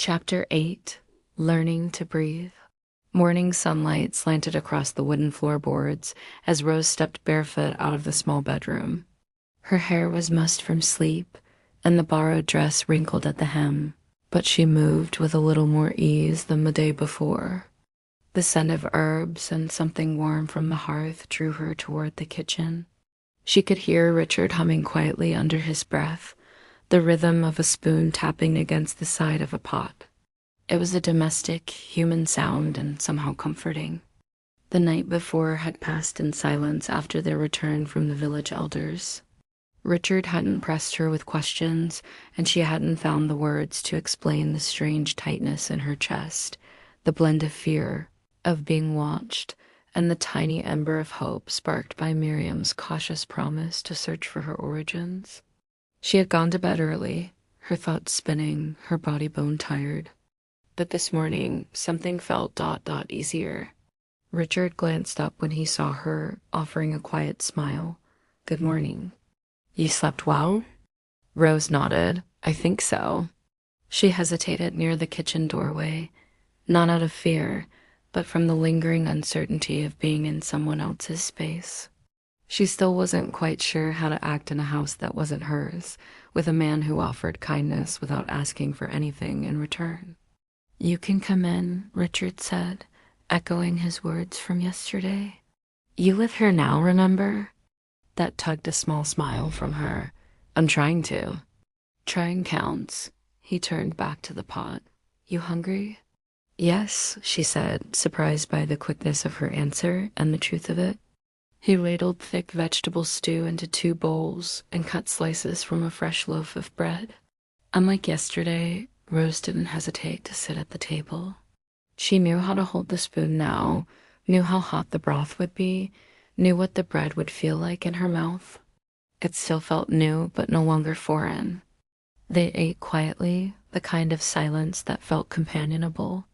Chapter 8. Learning to Breathe. Morning sunlight slanted across the wooden floorboards as Rose stepped barefoot out of the small bedroom. Her hair was mussed from sleep, and the borrowed dress wrinkled at the hem, but she moved with a little more ease than the day before. The scent of herbs and something warm from the hearth drew her toward the kitchen. She could hear Richard humming quietly under his breath, the rhythm of a spoon tapping against the side of a pot. It was a domestic, human sound and somehow comforting. The night before had passed in silence after their return from the village elders. Richard hadn't pressed her with questions, and she hadn't found the words to explain the strange tightness in her chest, the blend of fear, of being watched, and the tiny ember of hope sparked by Miriam's cautious promise to search for her origins. She had gone to bed early, her thoughts spinning, her body bone tired. But this morning, something felt easier. Richard glanced up when he saw her, offering a quiet smile. "Good morning." "You slept well?" Rose nodded. "I think so." She hesitated near the kitchen doorway, not out of fear, but from the lingering uncertainty of being in someone else's space. She still wasn't quite sure how to act in a house that wasn't hers, with a man who offered kindness without asking for anything in return. "You can come in," Richard said, echoing his words from yesterday. "You live here now, remember?" That tugged a small smile from her. "I'm trying to." "Trying counts." He turned back to the pot. "You hungry?" "Yes," she said, surprised by the quickness of her answer and the truth of it. He ladled thick vegetable stew into 2 bowls and cut slices from a fresh loaf of bread. Unlike yesterday, Rose didn't hesitate to sit at the table. She knew how to hold the spoon now, knew how hot the broth would be, knew what the bread would feel like in her mouth. It still felt new, but no longer foreign. They ate quietly, the kind of silence that felt companionable.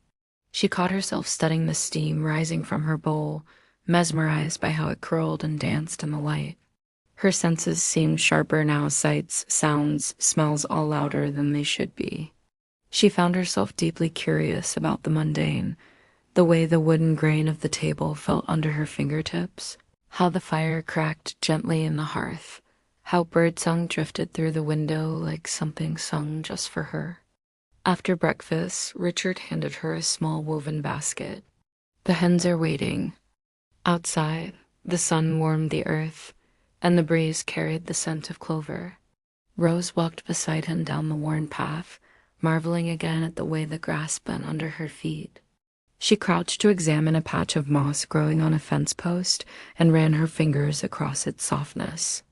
She caught herself studying the steam rising from her bowl, mesmerized by how it curled and danced in the light. Her senses seemed sharper now, sights, sounds, smells all louder than they should be. She found herself deeply curious about the mundane, the way the wooden grain of the table felt under her fingertips, how the fire cracked gently in the hearth, how birdsong drifted through the window like something sung just for her. After breakfast, Richard handed her a small woven basket. "The hens are waiting." Outside, the sun warmed the earth, and the breeze carried the scent of clover. Rose walked beside him down the worn path, marveling again at the way the grass bent under her feet. She crouched to examine a patch of moss growing on a fence post and ran her fingers across its softness.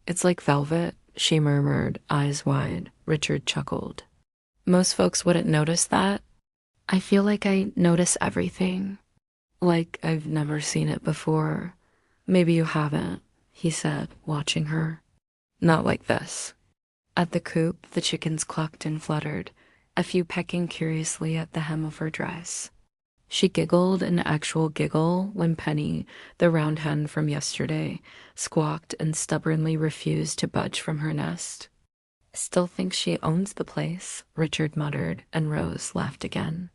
"It's like velvet," she murmured, eyes wide. Richard chuckled. "Most folks wouldn't notice that. I feel like I notice everything. Like I've never seen it before." "Maybe you haven't," he said, watching her. "Not like this." At the coop, the chickens clucked and fluttered, a few pecking curiously at the hem of her dress. She giggled an actual giggle when Penny, the round hen from yesterday, squawked and stubbornly refused to budge from her nest. "Still thinks she owns the place," Richard muttered, and Rose laughed again.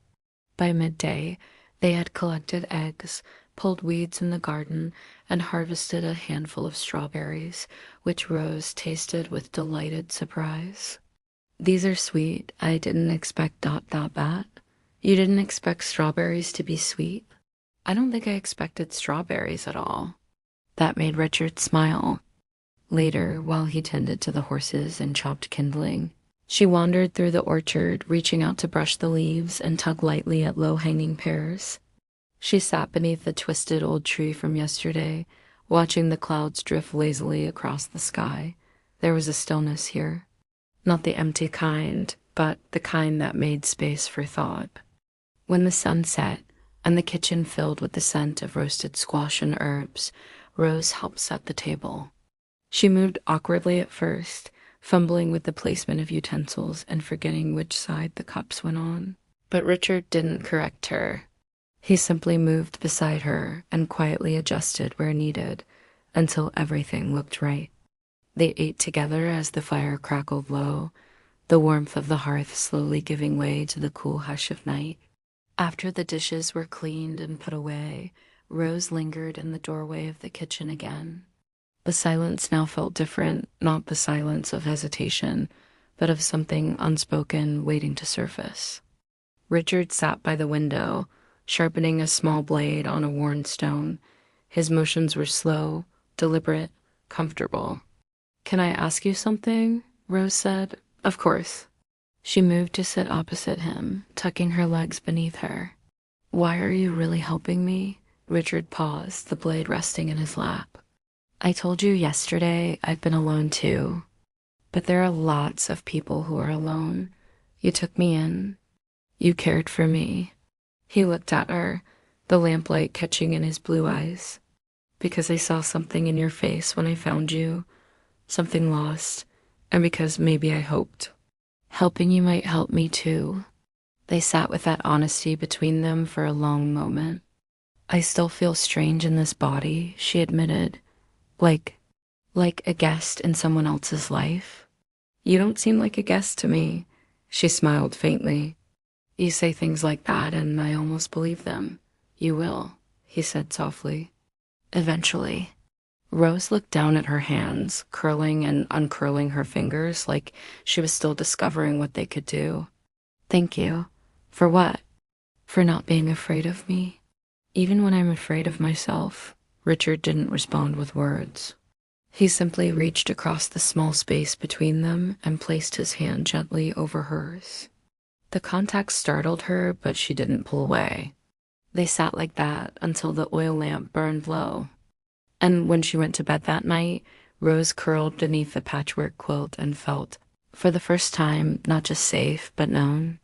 By midday, they had collected eggs, pulled weeds in the garden, and harvested a handful of strawberries, which Rose tasted with delighted surprise. "These are sweet. I didn't expect bat. You didn't expect strawberries to be sweet?" "I don't think I expected strawberries at all." That made Richard smile. Later, while he tended to the horses and chopped kindling, she wandered through the orchard, reaching out to brush the leaves and tug lightly at low-hanging pears. She sat beneath the twisted old tree from yesterday, watching the clouds drift lazily across the sky. There was a stillness here. Not the empty kind, but the kind that made space for thought. When the sun set, and the kitchen filled with the scent of roasted squash and herbs, Rose helped set the table. She moved awkwardly at first, fumbling with the placement of utensils and forgetting which side the cups went on. But Richard didn't correct her. He simply moved beside her and quietly adjusted where needed until everything looked right. They ate together as the fire crackled low, the warmth of the hearth slowly giving way to the cool hush of night. After the dishes were cleaned and put away, Rose lingered in the doorway of the kitchen again. The silence now felt different, not the silence of hesitation, but of something unspoken waiting to surface. Richard sat by the window, sharpening a small blade on a worn stone. His motions were slow, deliberate, comfortable. "Can I ask you something?" Rose said. "Of course." She moved to sit opposite him, tucking her legs beneath her. "Why are you really helping me?" Richard paused, the blade resting in his lap. "I told you yesterday I've been alone too, but there are lots of people who are alone. You took me in. You cared for me." He looked at her, the lamplight catching in his blue eyes. "Because I saw something in your face when I found you, something lost, and because maybe I hoped. Helping you might help me too." They sat with that honesty between them for a long moment. "I still feel strange in this body," she admitted. Like a guest in someone else's life." "You don't seem like a guest to me." She smiled faintly. "You say things like that, and I almost believe them." "You will," he said softly. "Eventually." Rose looked down at her hands, curling and uncurling her fingers like she was still discovering what they could do. "Thank you." "For what?" "For not being afraid of me. Even when I'm afraid of myself." Richard didn't respond with words. He simply reached across the small space between them and placed his hand gently over hers. The contact startled her, but she didn't pull away. They sat like that until the oil lamp burned low. And when she went to bed that night, Rose curled beneath the patchwork quilt and felt, for the first time, not just safe, but known.